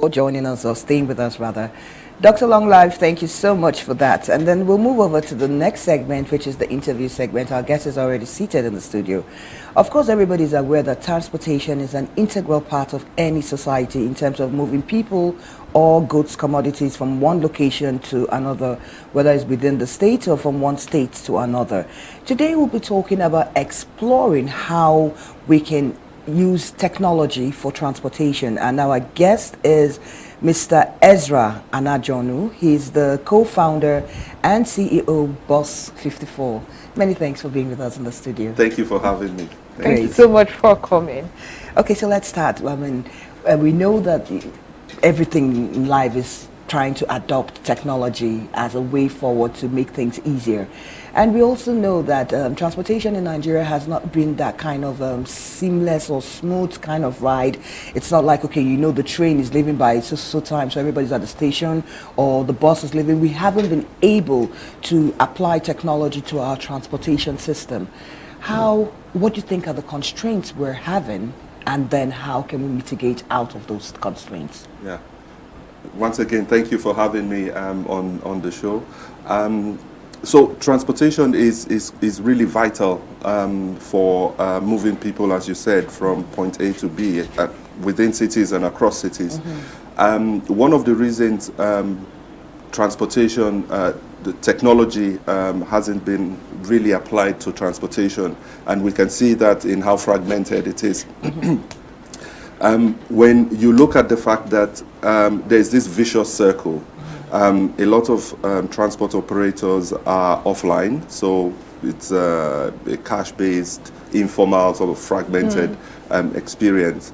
for joining us, or staying with us rather. Dr. Long Life, thank you so much for that. And then we'll move over to the next segment, which is the interview segment. Our guest is already seated in the studio. Of course, everybody's aware that transportation is an integral part of any society in terms of moving people or goods, commodities from one location to another, whether it's within the state or from one state to another. Today, we'll be talking about exploring how we can use technology for transportation. And our guest is Mr. Ezra Anajonu. He's the co-founder and CEO of Bus54. Many thanks for being with us in the studio. Thank you for having me. Thank you so much for coming. Okay, so let's start. I mean, we know that everything in life is trying to adopt technology as a way forward to make things easier. And we also know that transportation in Nigeria has not been that kind of seamless or smooth kind of ride. It's not like, okay, you know the train is leaving by so time, so everybody's at the station, or the bus is leaving. We haven't been able to apply technology to our transportation system. What do you think are the constraints we're having, and then how can we mitigate out of those constraints? Yeah. Once again, thank you for having me on the show. So transportation is really vital for moving people, as you said, from point A to B within cities and across cities. Mm-hmm. One of the reasons transportation, the technology hasn't been really applied to transportation, and we can see that in how fragmented it is. Mm-hmm. When you look at the fact that there's this vicious circle, a lot of transport operators are offline, so it's a cash-based, informal, sort of fragmented experience.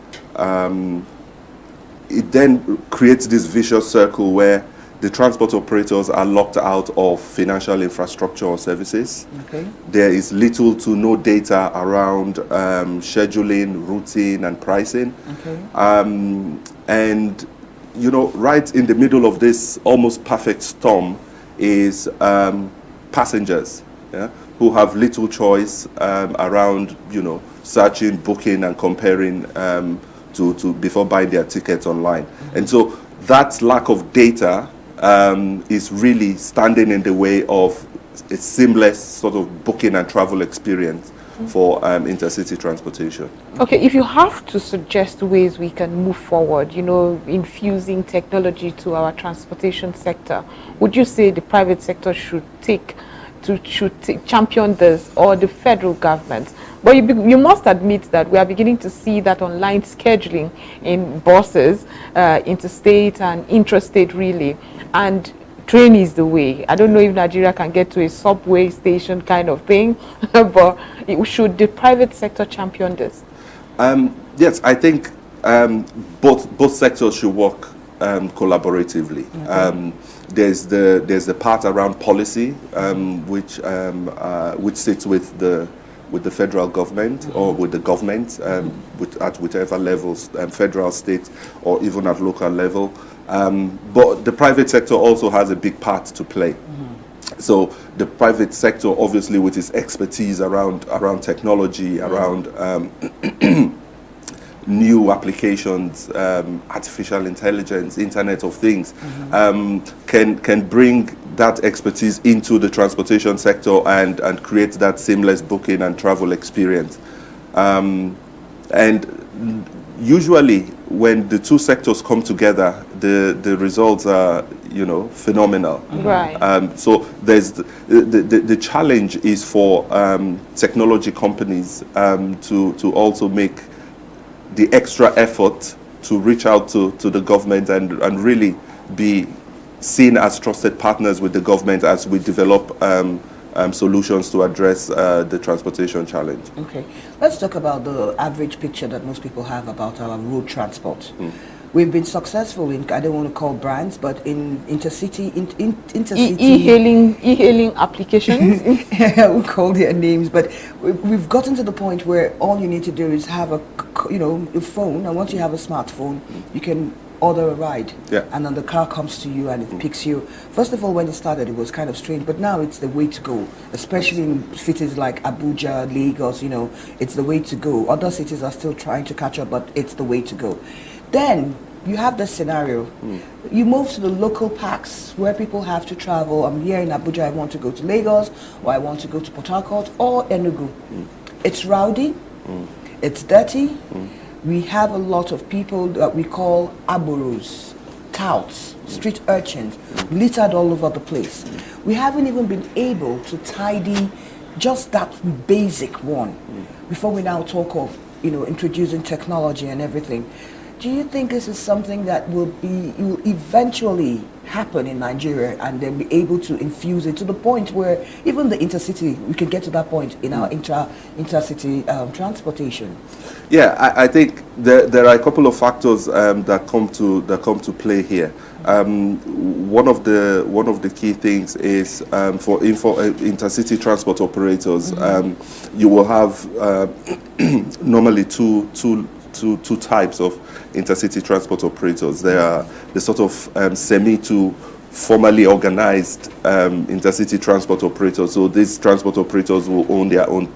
It then creates this vicious circle where the transport operators are locked out of financial infrastructure or services. Okay. There is little to no data around scheduling, routing, and pricing. Okay. And you know, right in the middle of this almost perfect storm is passengers, yeah, who have little choice around, you know, searching, booking, and comparing to before buying their tickets online. Mm-hmm. And so that lack of data is really standing in the way of a seamless sort of booking and travel experience for intercity transportation. Okay, if you have to suggest ways we can move forward, you know, infusing technology to our transportation sector, would you say the private sector should champion this, or the federal government? But you must admit that we are beginning to see that online scheduling in buses, interstate and intrastate really, and train is the way. I don't know if Nigeria can get to a subway station kind of thing, but should the private sector champion this? Yes, I think both sectors should work collaboratively. Okay. There's the part around policy, which sits with the federal government or with the government, at whichever levels, federal, state, or even at local level. But the private sector also has a big part to play. Mm-hmm. So the private sector, obviously, with its expertise around technology, around new applications, artificial intelligence, Internet of Things, can bring that expertise into the transportation sector and create that seamless booking and travel experience. And usually, when the two sectors come together, the results are, you know, phenomenal. Right. So there's the challenge is for technology companies to also make the extra effort to reach out to the government and really be seen as trusted partners with the government as we develop solutions to address the transportation challenge. Okay, let's talk about the average picture that most people have about our road transport. We've been successful in, I don't want to call brands, but in intercity, e-hailing applications. I won't call their names, but we've gotten to the point where all you need to do is have a phone, and once you have a smartphone, you can order a ride, and then the car comes to you and it picks you. First of all, when it started, it was kind of strange, but now it's the way to go, especially in cities like Abuja, Lagos. It's the way to go. Other cities are still trying to catch up, but it's the way to go. Then you have this scenario. You move to the local parks where people have to travel. I'm here in Abuja, I want to go to Lagos, or I want to go to Port Harcourt or Enugu. It's rowdy, it's dirty. We have a lot of people that we call aboros, touts, street urchins, littered all over the place. We haven't even been able to tidy just that basic one before we now talk of, introducing technology and everything. Do you think this is something that will eventually happen in Nigeria and then be able to infuse it to the point where even the intercity, we can get to that point in our intercity transportation? Yeah, I think there are a couple of factors that come to play here. One of the key things is for intercity transport operators, you will have normally two types of intercity transport operators. There are the sort of semi to formally organized intercity transport operators. So these transport operators will own their own,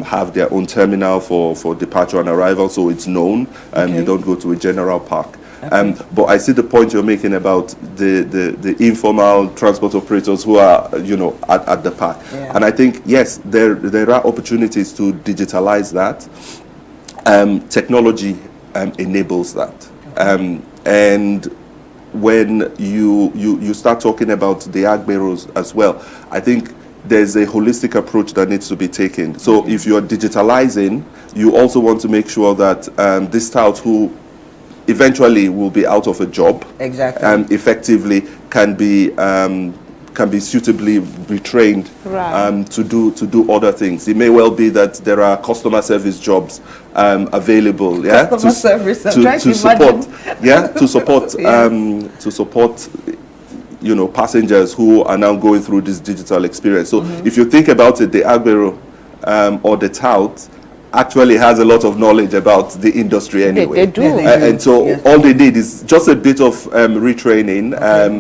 have their own terminal for departure and arrival, so it's known. You don't go to a general park. But I see the point you're making about the informal transport operators who are, at the park. Yeah. And I think, yes, there are opportunities to digitalize that. Technology enables that. And when you start talking about the agberos as well, I think there's a holistic approach that needs to be taken. So if you're digitalizing, you also want to make sure that these touts who eventually will be out of a job, effectively can be suitably retrained to do other things. It may well be that there are customer service jobs available, customer service. To support to support passengers who are now going through this digital experience. So if you think about it, the agbero or the tout actually has a lot of knowledge about the industry anyway. They do. And so all they need is just a bit of retraining,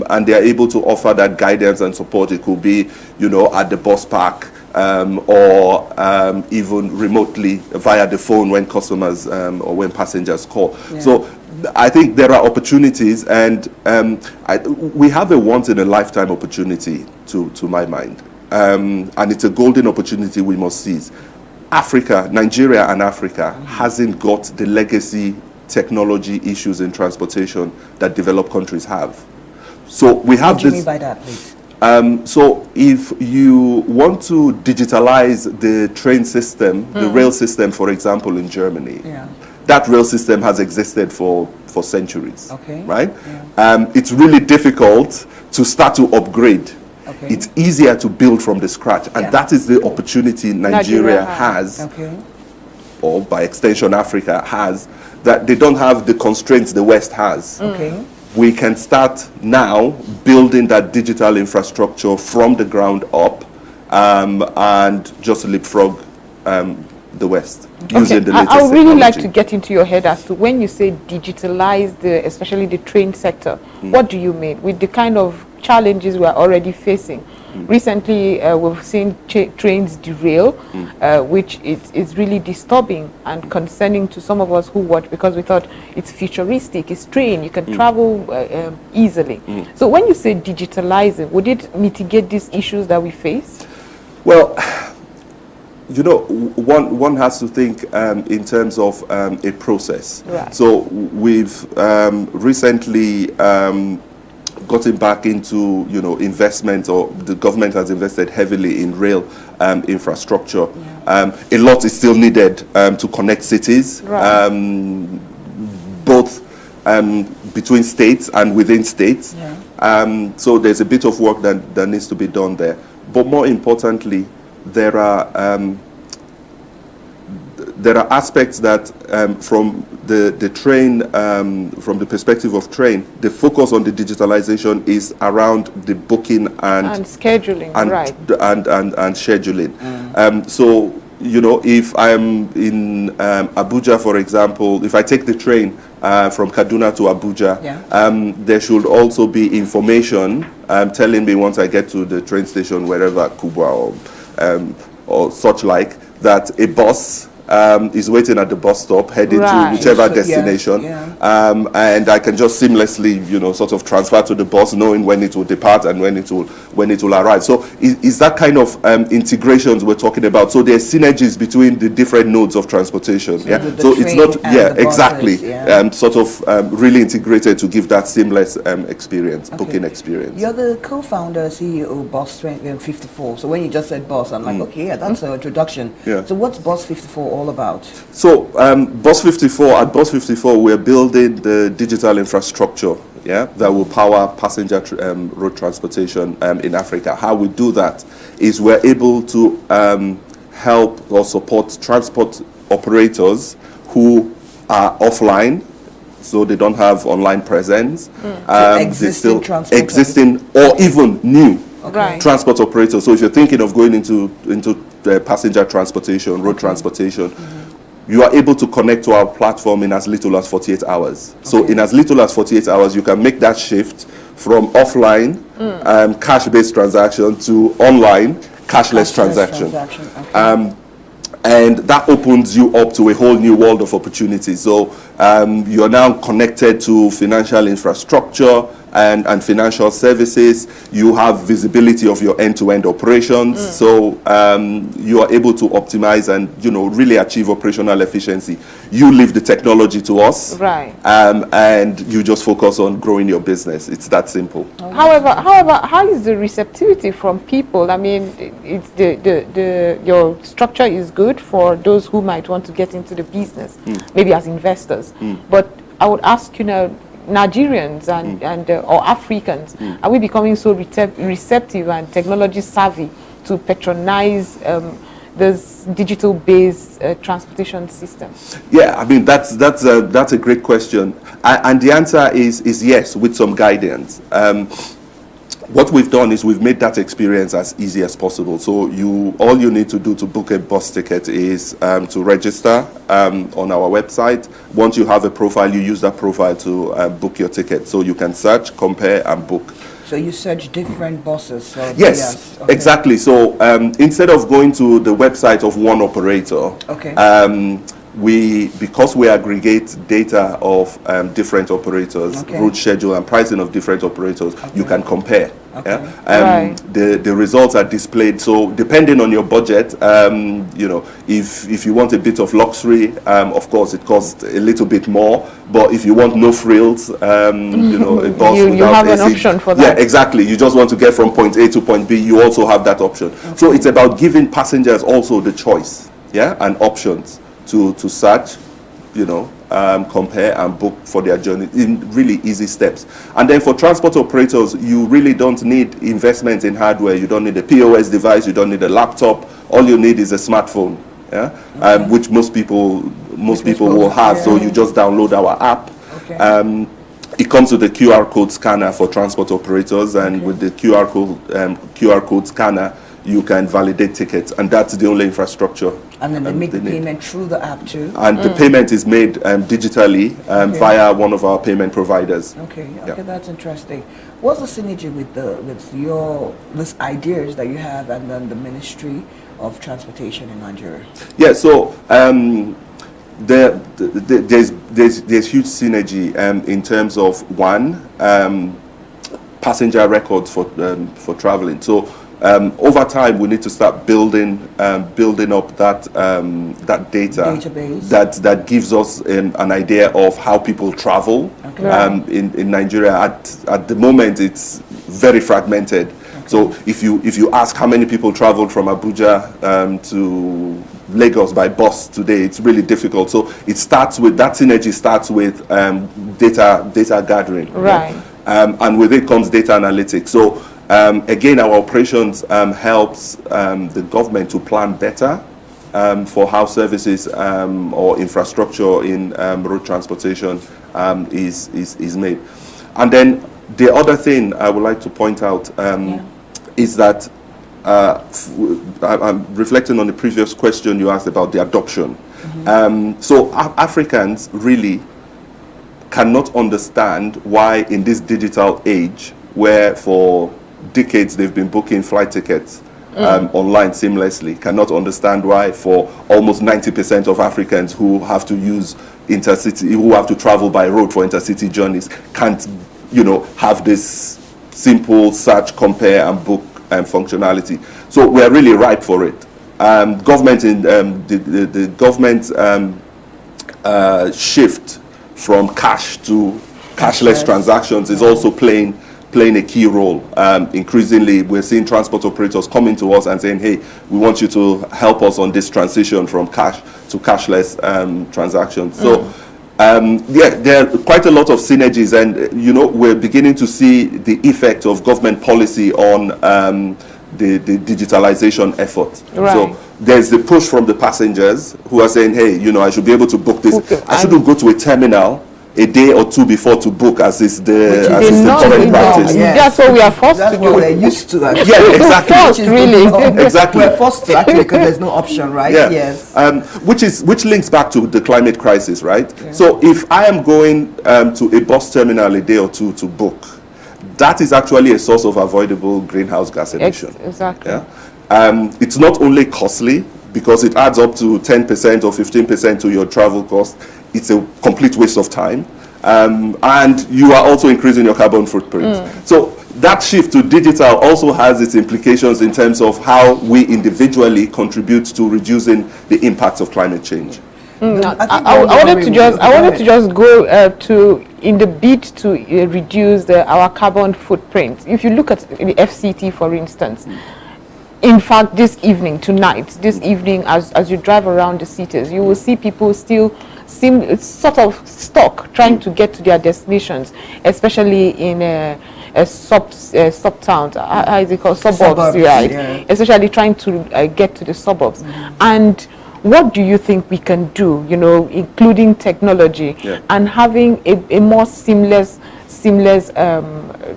and they are able to offer that guidance and support. It could be, at the bus park, or even remotely via the phone when customers or when passengers call. So I think there are opportunities, and we have a once-in-a-lifetime opportunity, to my mind. And it's a golden opportunity we must seize. Nigeria and Africa hasn't got the legacy technology issues in transportation that developed countries have. So we have What do you mean by that, please? So if you want to digitalize the train system, the rail system, for example, in Germany, that rail system has existed for centuries, right? It's really difficult to start to upgrade. It's easier to build from the scratch, and that is the opportunity Nigeria has, or by extension Africa has, that they don't have the constraints the West has. We can start now building that digital infrastructure from the ground up, and just leapfrog the West using the latest I would really technology. like to get into your head as to when you say digitalize especially the train sector, what do you mean with the kind of challenges we are already facing? Recently, we've seen trains derail, which is really disturbing and concerning to some of us who watch, because we thought it's futuristic, it's train, you can travel easily. So when you say digitalizing, would it mitigate these issues that we face? Well, one has to think in terms of a process. So we've recently gotten back into investment, or the government has invested heavily in rail infrastructure. A lot is still needed to connect cities, both between states and within states. So there's a bit of work that needs to be done there. But more importantly, there are aspects that from the train, from the perspective of train, the focus on the digitalization is around the booking and scheduling, and scheduling. So if I'm in Abuja, for example, if I take the train from Kaduna to Abuja, there should also be information telling me once I get to the train station, wherever, Kubwa or such like, that a bus is waiting at the bus stop, heading to Right. whichever So, destination, yes, yeah. and I can just seamlessly, sort of transfer to the bus, knowing when it will depart and when it will arrive. So is that kind of integrations we're talking about? So there's synergies between the different nodes of transportation. So Yeah. the So it's train not. and Yeah. the buses, Exactly. yeah. Sort of really integrated to give that seamless experience, Okay. booking experience. You're the co-founder, CEO of Bus54. So when you just said Bus, I'm like, okay, yeah, that's an introduction. Yeah. So what's Bus54 all about? So Bus54, we're building the digital infrastructure, that will power passenger road transportation in Africa. How we do that is we're able to help or support transport operators who are offline, so they don't have online presence. Existing transporters. existing or even new Right. transport operators. So if you're thinking of going into passenger transportation, road transportation, you are able to connect to our platform in as little as 48 hours. So Okay. in as little as 48 hours, you can make that shift from offline cash-based transaction to online cashless transaction. Okay. And that opens you up to a whole new world of opportunities. So you're now connected to financial infrastructure and financial services. You have visibility of your end-to-end operations. So you are able to optimize and really achieve operational efficiency. You leave the technology to us, Right. and you just focus on growing your business. It's that simple. However, how is the receptivity from people? I mean, it's your structure is good for those who might want to get into the business, maybe as investors. But I would ask, Nigerians and or Africans, are we becoming so receptive and technology savvy to patronize this digital-based transportation system? Yeah, I mean that's a great question, and the answer is yes, with some guidance. What we've done is we've made that experience as easy as possible. So all you need to do to book a bus ticket is to register on our website. Once you have a profile, you use that profile to book your ticket. So you can search, compare, and book. So you search different buses. So Yes, okay. exactly. So instead of going to the website of one operator, Okay. Because we aggregate data of different operators, Okay. route schedule and pricing of different operators, you can compare. Okay. Yeah? Right. The results are displayed. So depending on your budget, if you want a bit of luxury, of course it costs a little bit more. But if you want no frills, a bus You without have an AC, option for yeah, that. exactly. You just want to get from point A to point B. You also have that option. So it's about giving passengers also the choice, and options to search, compare and book for their journey in really easy steps. And then for transport operators, you really don't need investment in hardware. You don't need a POS device. You don't need a laptop. All you need is a smartphone, which most people will have. So you just download our app. Okay. It comes with a QR code scanner for transport operators, and with the QR code scanner, you can validate tickets, and that's the only infrastructure. And then they make the need. payment through the app too. And the payment is made digitally via one of our payment providers. Okay, Yeah. that's interesting. What's the synergy with these ideas that you have and then the Ministry of Transportation in Nigeria? Yeah, so there's huge synergy in terms of passenger records for traveling. So over time, we need to start building up that data database that gives us an idea of how people travel. Okay. In Nigeria. At the moment, it's very fragmented. Okay. So if you ask how many people traveled from Abuja to Lagos by bus today, it's really difficult. So it starts with that synergy. Starts with data gathering. Right. And with it comes data analytics. So again, our operations helps the government to plan better for how services or infrastructure in road transportation is made. And then the other thing I would like to point out is that I'm reflecting on the previous question you asked about the adoption. So Africans really cannot understand why in this digital age, where for decades they've been booking flight tickets online seamlessly, cannot understand why for almost 90% of Africans who have to use intercity, who have to travel by road for intercity journeys, can't, have this simple search, compare, and book functionality. So we're really ripe for it. Government in the government shift from cash to cashless transactions is also playing a key role. Increasingly, we're seeing transport operators coming to us and saying, hey, we want you to help us on this transition from cash to cashless transactions. So, there are quite a lot of synergies, and, we're beginning to see the effect of government policy on the digitalization effort. Right. So there's the push from the passengers who are saying, hey, I should be able to book this. I shouldn't go to a terminal a day or two before to book, as is the current practice. Yes. That's what we are forced That's to what do. we're used to. Actually. Yeah, exactly. Forced, really. Exactly. We're forced to, actually, because there's no option, right? Yeah. Yes. Which links back to the climate crisis, right? Yeah. So if I am going to a bus terminal a day or two to book, that is actually a source of avoidable greenhouse gas emission. Exactly. Yeah? It's not only costly, because it adds up to 10% or 15% to your travel cost. It's a complete waste of time. And you are also increasing your carbon footprint. So that shift to digital also has its implications in terms of how we individually contribute to reducing the impacts of climate change. I wanted to just go to, in the bid to reduce our carbon footprint. If you look at the FCT, for instance, in fact, this evening, as you drive around the cities, you will see people still seem sort of stuck trying to get to their destinations, especially in sub towns. How is it called? Suburbs, right? Yeah. Especially trying to get to the suburbs. And what do you think we can do, including technology and having a more seamless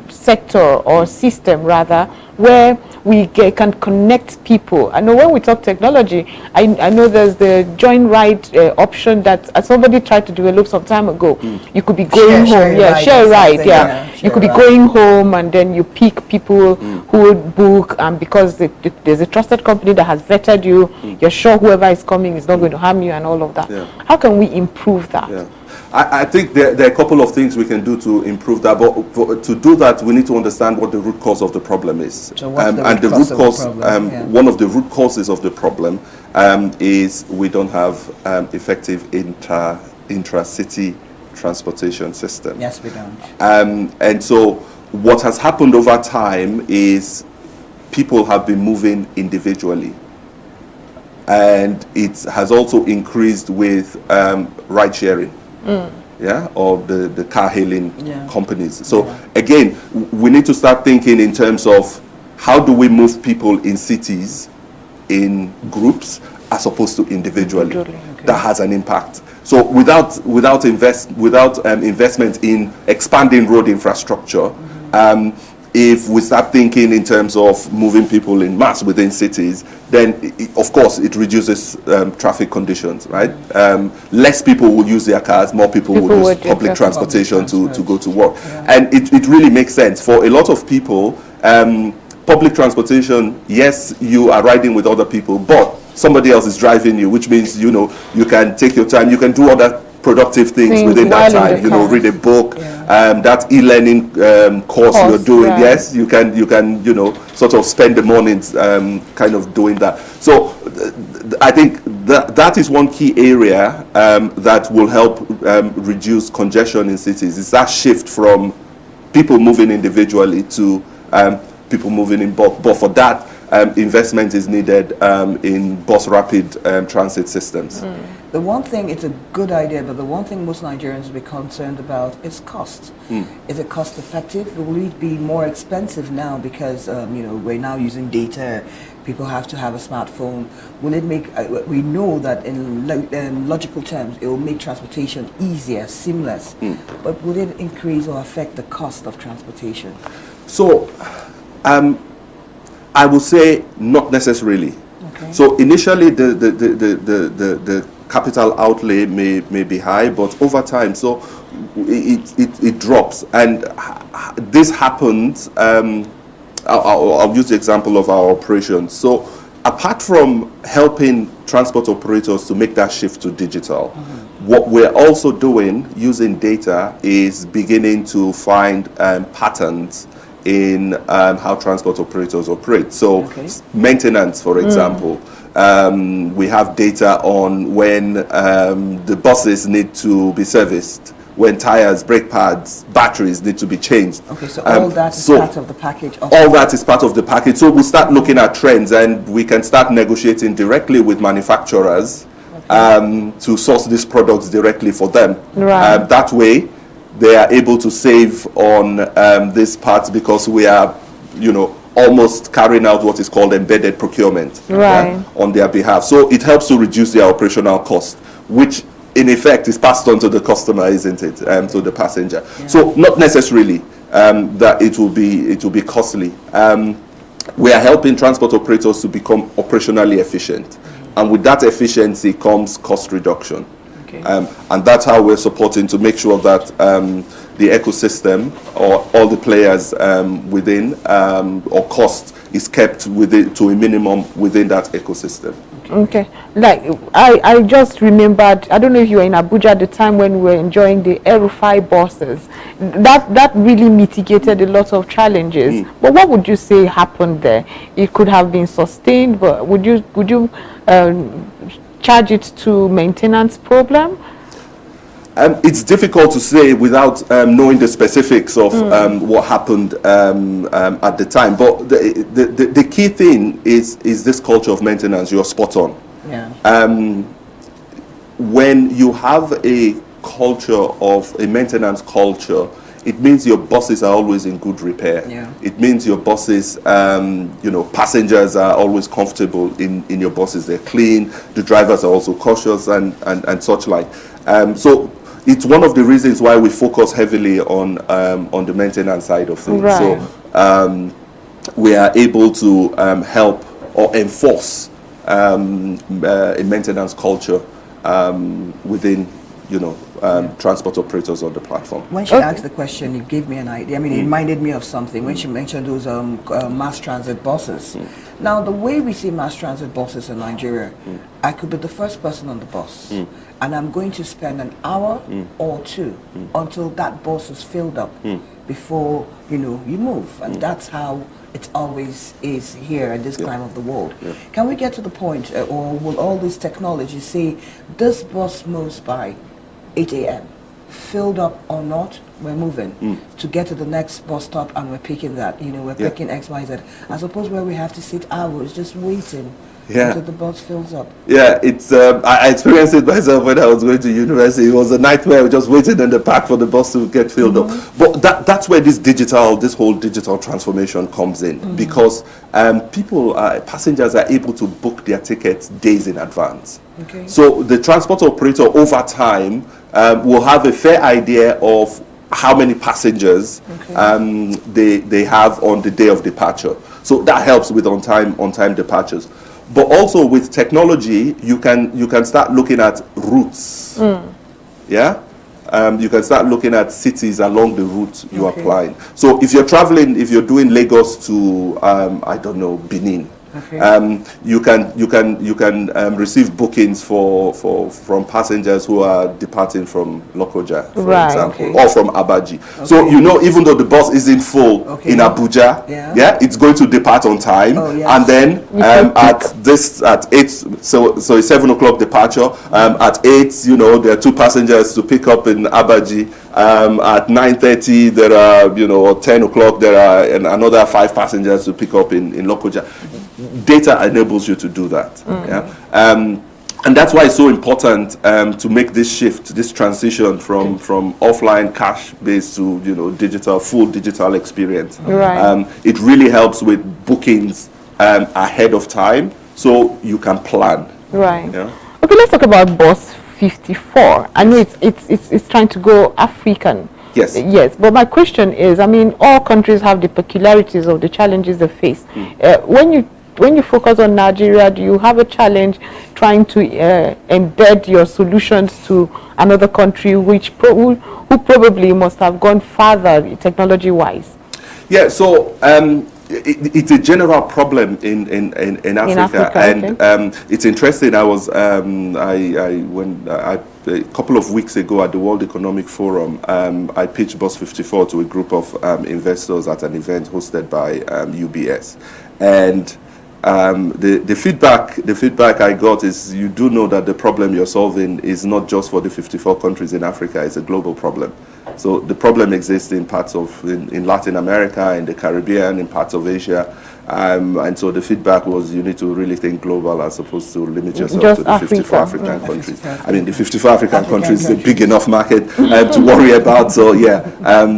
sector or system, rather, where we can connect people? I know when we talk technology, I know there's the joint ride option that somebody tried to develop some time ago. You could be going home, share ride, you could be going home, and then you pick people who would book, and because there's a trusted company that has vetted you, you're sure whoever is coming is not going to harm you and all of that. How can we improve that? I think there are a couple of things we can do to improve that, but to do that, we need to understand what the root cause of the problem is. So and the root cause, one of the root causes of the problem is we don't have effective intra-city transportation system. Yes, we don't. And so what has happened over time is people have been moving individually. And it has also increased with ride sharing. Or the car hailing companies. So again, we need to start thinking in terms of how do we move people in cities in groups as opposed to individually. That has an impact. So without investment in expanding road infrastructure, if we start thinking in terms of moving people in mass within cities, then of course it reduces traffic conditions, right? Less people will use their cars, more people will use public transportation to go to work. And it really makes sense. For a lot of people, public transportation, yes, you are riding with other people, but somebody else is driving you, which means, you can take your time, you can do other productive things within that time, read a book, that e-learning course you're doing, yes, you can sort of spend the mornings kind of doing that. So I think that is one key area that will help reduce congestion in cities. It's that shift from people moving individually to people moving in bulk. But for that, investment is needed in bus rapid transit systems. The one thing, it's a good idea, but the one thing most Nigerians will be concerned about is cost. Is it cost effective? Will it be more expensive now because, we're now using data, people have to have a smartphone? Will it make, we know that in logical terms, it will make transportation easier, seamless, but will it increase or affect the cost of transportation? So, I would say not necessarily. Okay. So initially the capital outlay may be high, but over time, so it drops, and this happened I'll use the example of our operations. So apart from helping transport operators to make that shift to digital, what we're also doing using data is beginning to find patterns in how transport operators operate. So maintenance, for example, we have data on when the buses need to be serviced, when tires, brake pads, batteries need to be changed. Okay, so all that is part of the package? All that is part of the package. So we start looking at trends, and we can start negotiating directly with manufacturers to source these products directly for them. Right. That way, they are able to save on these parts, because we are, almost carrying out what is called embedded procurement on their behalf. So it helps to reduce their operational cost, which in effect is passed on to the customer, isn't it, to the passenger. So not necessarily that it will be costly. We are helping transport operators to become operationally efficient, and with that efficiency comes cost reduction. And that's how we're supporting to make sure that the ecosystem, or all the players within, or cost is kept within to a minimum within that ecosystem. Okay, like I just remembered, I don't know if you were in Abuja at the time when we were enjoying the Aerofy buses. That really mitigated a lot of challenges. But what would you say happened there? It could have been sustained, but would you charge it to maintenance problem? It's difficult to say without knowing the specifics of what happened at the time. But the key thing is this culture of maintenance. You're spot on. When you have a culture of a maintenance culture, it means your buses are always in good repair. It means your buses, passengers are always comfortable in your buses. They're clean. The drivers are also cautious and such like. So it's one of the reasons why we focus heavily on the maintenance side of things. So we are able to help or enforce a maintenance culture within transport operators on the platform. When she asked the question, it gave me an idea. I mean, it reminded me of something when she mentioned those mass transit buses. Now, the way we see mass transit buses in Nigeria, I could be the first person on the bus, and I'm going to spend an hour or two until that bus is filled up before you move, and that's how it always is here at this time of the world. Can we get to the point, or will all this technology say this bus moves by 8 a.m. filled up or not, we're moving to get to the next bus stop, and we're picking that, we're picking X, Y, Z, as opposed where we have to sit hours just waiting until the bus fills up. It's I experienced it myself when I was going to university. It was a nightmare, just waiting in the park for the bus to get filled up. But that's where this whole digital transformation comes in, because passengers are able to book their tickets days in advance. So the transport operator over time will have a fair idea of how many passengers they have on the day of departure. So that helps with on-time departures. But also with technology, you can start looking at routes. You can start looking at cities along the route you are applying. So if you're traveling, if you're doing Lagos to I don't know, Benin, you can receive bookings from passengers who are departing from Lokoja, for example, or from Abaji. So even though the bus isn't full in Abuja, it's going to depart on time, and then at 8, so it's 7 o'clock departure. At 8, there are 2 passengers to pick up in Abaji. At 9:30, there are, or 10 o'clock, there are another 5 passengers to pick up in Lokoja. Data enables you to do that. And that's why it's so important to make this shift, this transition from offline cash-based to full digital experience. It really helps with bookings ahead of time, so you can plan. Okay, let's talk about Bus54. I know it's trying to go African. Yes, but my question is, I mean, all countries have the peculiarities of the challenges they face. When you focus on Nigeria, do you have a challenge trying to embed your solutions to another country who probably must have gone further technology-wise? So it's a general problem in Africa, and okay. it's interesting. I was a couple of weeks ago at the World Economic Forum, I pitched Bus54 to a group of investors at an event hosted by UBS, and the feedback I got is, you do know that the problem you're solving is not just for the 54 countries in Africa, it's a global problem. So the problem exists in parts of, in Latin America, in the Caribbean, in parts of Asia. And so the feedback was, you need to really think global as opposed to limit yourself just to the 54 African yeah. countries. I mean, the 54 African countries is a big enough market to worry about. So yeah,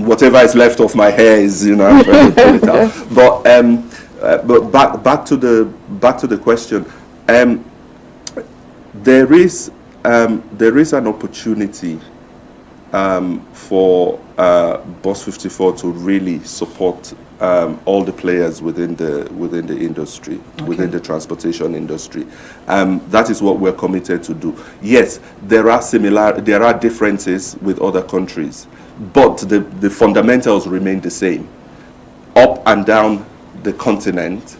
whatever is left of my hair is, you know, I'm trying to pull it out. But back to the question, there is an opportunity for Bus54 to really support all the players within the industry, within the transportation industry. That is what we're committed to do. Yes, there are differences with other countries, but the fundamentals remain the same. Up and down the continent,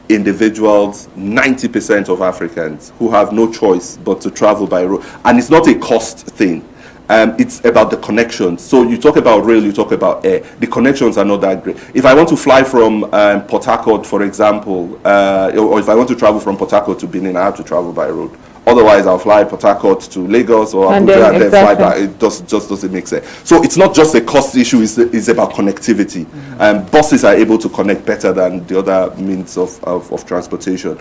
individuals, 90% of Africans who have no choice but to travel by road. And it's not a cost thing. It's about the connections. So you talk about rail, you talk about air. The connections are not that great. If I want to fly from Port Harcourt, for example, or if I want to travel from Port Harcourt to Benin, I have to travel by road. Otherwise, I'll fly Port Harcourt to Lagos or Abuja and then fly back. It just doesn't make sense. So it's not just a cost issue, it's about connectivity. Buses are able to connect better than the other means of transportation.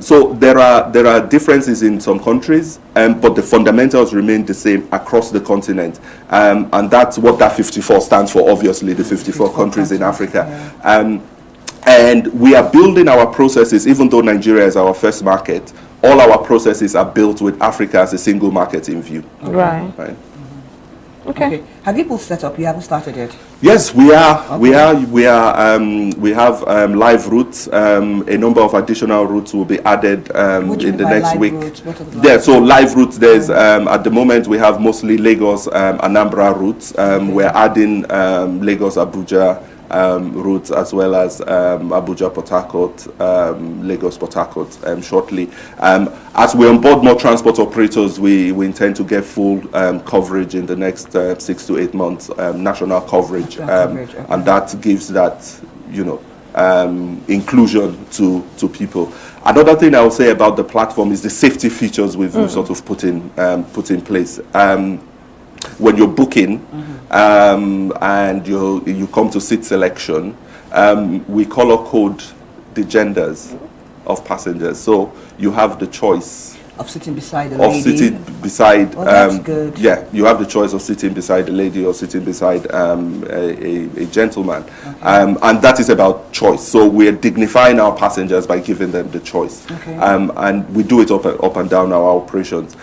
So there are differences in some countries, but the fundamentals remain the same across the continent. And that's what that 54 stands for, obviously, the 54 countries in Africa. Yeah. And we are building our processes, even though Nigeria is our first market, all our processes are built with Africa as a single market in view. Right. Okay. Have you both set up? You haven't started yet? Yes, we are. Okay. We have live routes. A number of additional routes will be added in the next week. Yeah, so live routes. There's at the moment we have mostly Lagos, Anambra routes. We're adding Lagos, Abuja routes, as well as Abuja, Port Harcourt, Lagos, Port Harcourt shortly. As we onboard more transport operators, we intend to get full coverage in the next 6 to 8 months, national coverage, okay. And that gives that, you know, inclusion to people. Another thing I will say about the platform is the safety features we've sort of put in place. When you're booking and you come to seat selection, we color code the genders of passengers, so you have the choice of sitting beside a lady. That's good. Yeah, you have the choice of sitting beside a lady or sitting beside a gentleman, okay. And that is about choice. So we're dignifying our passengers by giving them the choice, okay. And we do it up and down our operations.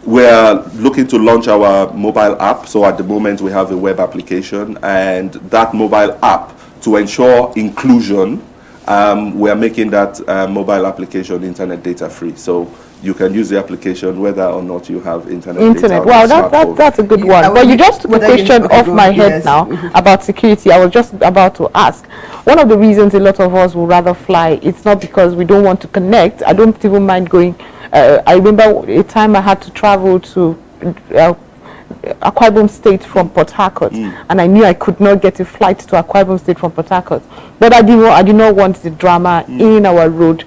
We're looking to launch our mobile app. So at the moment we have a web application, and that mobile app, to ensure inclusion, we're making that mobile application internet data free. So you can use the application whether or not you have internet data. Wow, that's a good one. But you just took a question off my head now about security. I was just about to ask. One of the reasons a lot of us would rather fly, it's not because we don't want to connect. I don't even mind going. I remember a time I had to travel to Akwa Ibom State from Port Harcourt, and I knew I could not get a flight to Akwa Ibom State from Port Harcourt. But I did not want the drama in our road,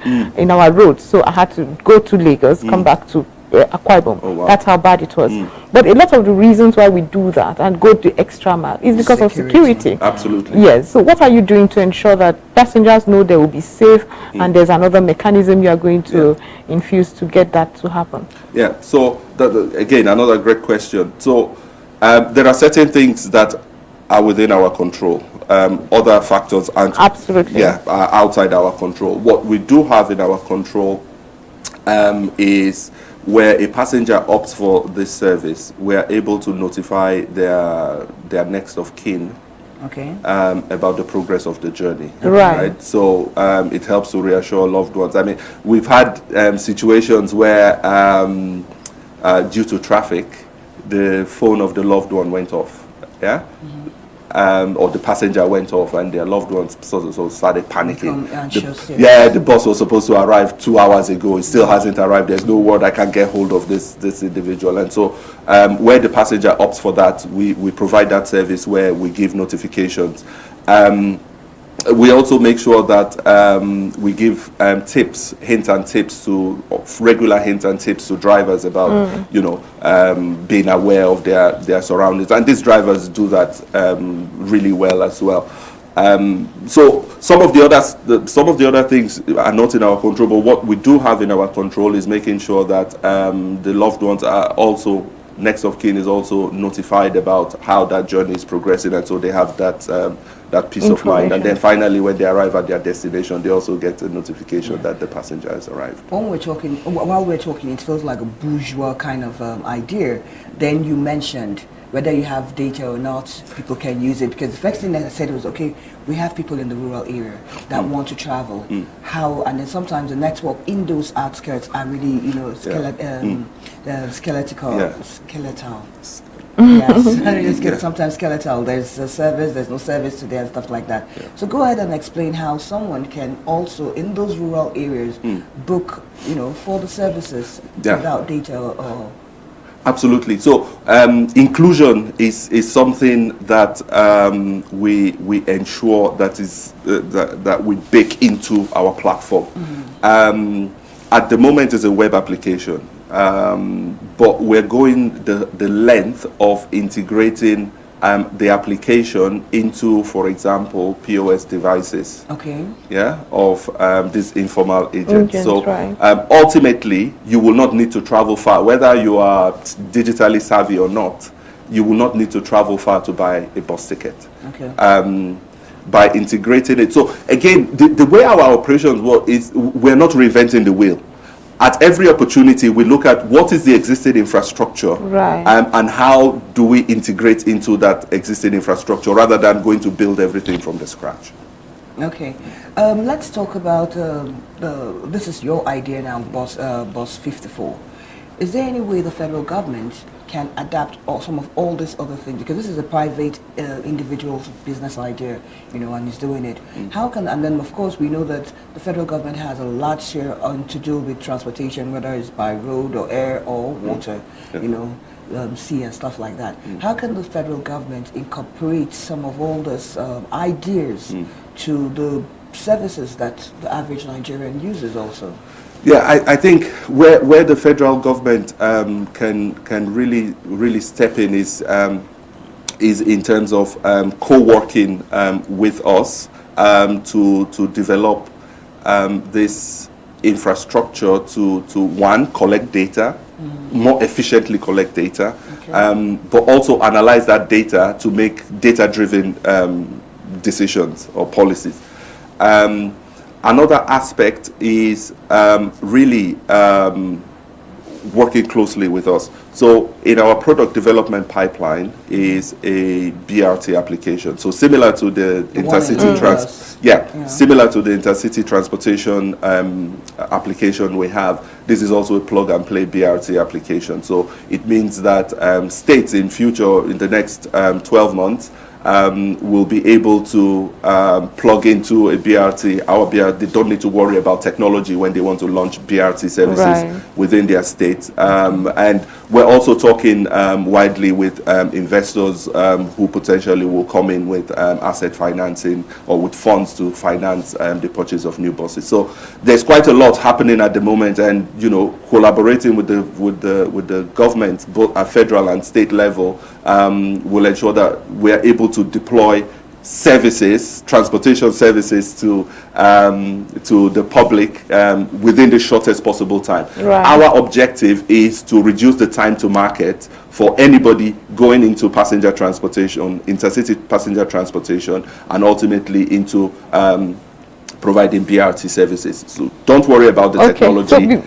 so I had to go to Lagos, come back to Akwa Ibom. Oh, wow. That's how bad it was. But a lot of the reasons why we do that and go the extra mile is because of security. Absolutely. Yes. So what are you doing to ensure that passengers know they will be safe, and there's another mechanism you are going to infuse to get that to happen? Yeah. So again, another great question. So there are certain things that are within our control. Other factors aren't. Absolutely. Yeah, are outside our control. What we do have in our control is, where a passenger opts for this service, we are able to notify their next of kin, okay, about the progress of the journey. Right. So it helps to reassure loved ones. I mean, we've had situations where, due to traffic, the phone of the loved one went off. Yeah. or the passenger went off and their loved ones sort of started panicking. The bus was supposed to arrive 2 hours ago. It still hasn't arrived. There's no word. I can't get hold of this individual. And so where the passenger opts for that, we provide that service where we give notifications. We also make sure that we give tips, hints and tips regular hints and tips to drivers about, being aware of their surroundings. And these drivers do that really well as well. So some of the other things are not in our control, but what we do have in our control is making sure that the loved ones are also, next of kin is also notified about how that journey is progressing, and so they have that peace of mind. And then finally, when they arrive at their destination, they also get a notification that the passenger has arrived. While we're talking, it feels like a bourgeois kind of idea. Then you mentioned whether you have data or not, people can use it, because the first thing that I said was, okay, we have people in the rural area that want to travel. How? And then sometimes the network in those outskirts are really, skeletal. Yes, sometimes skeletal. There's a service, there's no service today and stuff like that. So go ahead and explain how someone can also, in those rural areas, book, for the services without data or... Absolutely. So inclusion is something that we ensure that we bake into our platform. At the moment, it's a web application, but we're going the length of integrating the application into, for example, POS devices. Okay. Yeah, of these informal agents. So right. Ultimately, you will not need to travel far, whether you are digitally savvy or not. You will not need to travel far to buy a bus ticket. Okay. By integrating it. So again, the way our operations work is we're not reinventing the wheel. At every opportunity, we look at what is the existing infrastructure, right, and how do we integrate into that existing infrastructure rather than going to build everything from the scratch. Okay, let's talk about this is your idea now, Bus54. Is there any way the federal government can adapt some of all these other things, because this is a private individual's business idea, and he's doing it. How can, and then of course we know that the federal government has a large share to do with transportation, whether it's by road or air or water, sea and stuff like that. How can the federal government incorporate some of all these ideas to the services that the average Nigerian uses also? Yeah, I think where the federal government can really step in is in terms of co-working with us to develop this infrastructure to one, collect data, more efficiently collect data, but also analyze that data to make data-driven decisions or policies. Another aspect is really working closely with us. So in our product development pipeline is a BRT application. So similar to the intercity similar to the intercity transportation application we have, this is also a plug and play BRT application. So it means that states in the next 12 months will be able to plug into a BRT, our BRT. They don't need to worry about technology when they want to launch BRT services within their state. And we're also talking widely with investors who potentially will come in with asset financing or with funds to finance the purchase of new buses. So there's quite a lot happening at the moment, and collaborating with the government, both at federal and state level, will ensure that we are able to deploy services, transportation services to the public within the shortest possible time. Right. Our objective is to reduce the time to market for anybody going into passenger transportation, intercity passenger transportation, and ultimately into providing BRT services. So don't worry about the technology,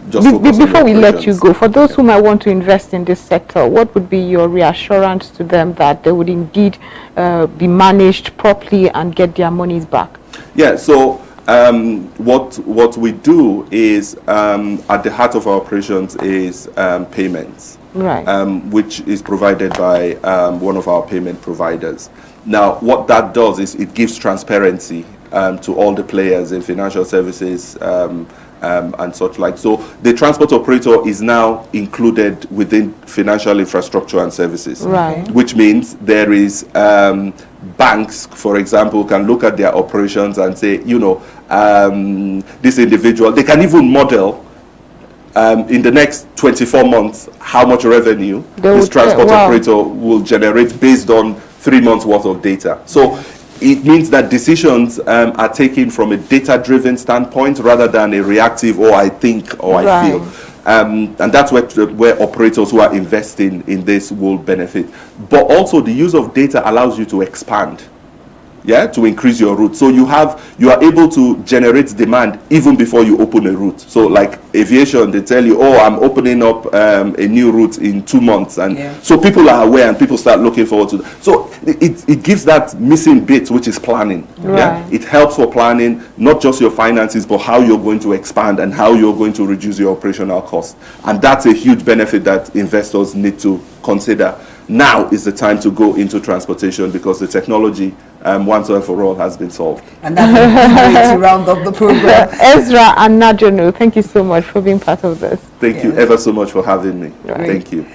just focus before on we the let you go, for those who might want to invest in this sector, what would be your reassurance to them that they would indeed be managed properly and get their monies back? Yeah, so what we do is at the heart of our operations is payments. right. which is provided by one of our payment providers. Now, what that does is it gives transparency to all the players in financial services and such like. So the transport operator is now included within financial infrastructure and services, right. which means there is banks, for example, can look at their operations and say, you know, this individual, they can even model in the next 24 months how much revenue this transport operator will generate based on 3 months worth of data. So it means that decisions are taken from a data-driven standpoint rather than a reactive, or I think, or I feel. And that's where operators who are investing in this will benefit. But also the use of data allows you to expand, to increase your route. So you are able to generate demand even before you open a route. So like aviation, they tell you, oh, I'm opening up a new route in 2 months. And so people are aware and people start looking forward to that. So it gives that missing bit, which is planning. Right. It helps for planning, not just your finances, but how you're going to expand and how you're going to reduce your operational costs. And that's a huge benefit that investors need to consider. Now is the time to go into transportation because the technology, once and for all, has been solved. And that's a great to round up the program. Ezra Anajonu, thank you so much for being part of this. Thank you ever so much for having me. Great. Thank you.